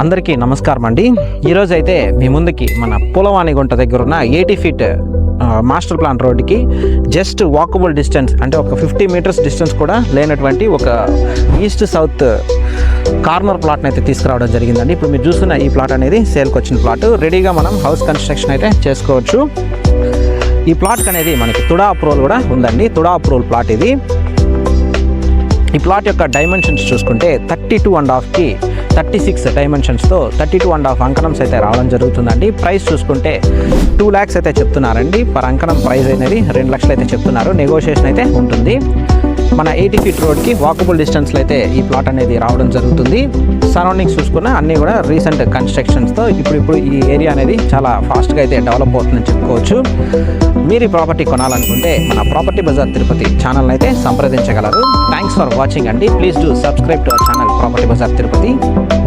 అందరికీ నమస్కారం అండి. ఈరోజు అయితే మీ ముందుకి మన పూలవాణిగుంట దగ్గర ఉన్న 80 ఫీట్ మాస్టర్ ప్లాన్ రోడ్డుకి జస్ట్ వాకబుల్ డిస్టెన్స్, అంటే ఒక 50 మీటర్స్ డిస్టెన్స్ కూడా లేనటువంటి ఒక ఈస్ట్ సౌత్ కార్నర్ ప్లాట్ని అయితే తీసుకురావడం జరిగిందండి. ఇప్పుడు మీరు చూస్తున్న ఈ ప్లాట్ అనేది సేల్కి వచ్చిన ప్లాట్. రెడీగా మనం హౌస్ కన్స్ట్రక్షన్ అయితే చేసుకోవచ్చు. ఈ ప్లాట్కి అనేది మనకి తుడా అప్రూవల్ కూడా ఉందండి. తుడా అప్రూవల్ ప్లాట్ ఇది. ఈ ప్లాట్ యొక్క డైమెన్షన్స్ చూసుకుంటే 32.5కి 36 డైమెన్షన్స్తో 32.5 అంకణమ్స్ అయితే రావడం జరుగుతుందండి. ప్రైస్ చూసుకుంటే 2 lakhs అయితే చెప్తున్నారండి. పర్ అంకణం ప్రైస్ అనేది 2 లక్షలు అయితే చెప్తున్నారు. నెగోషియేషన్ అయితే ఉంటుంది. మన 80 ఫీట్ రోడ్కి వాకబుల్ డిస్టెన్స్లో అయితే ఈ ప్లాట్ అనేది రావడం జరుగుతుంది. సరౌండింగ్స్ చూసుకున్న అన్నీ కూడా రీసెంట్ కన్స్ట్రక్షన్స్తో ఇప్పుడు ఈ ఏరియా అనేది చాలా ఫాస్ట్గా అయితే డెవలప్ అవుతుందని చెప్పుకోవచ్చు. మీరు ఈ ప్రాపర్టీ కొనాలనుకుంటే మన ప్రాపర్టీ బజార్ తిరుపతి ఛానల్ని అయితే సంప్రదించగలరు. థ్యాంక్స్ ఫర్ వాచింగ్ అండి. Please do subscribe to our channel Property Bazaar Tirupati.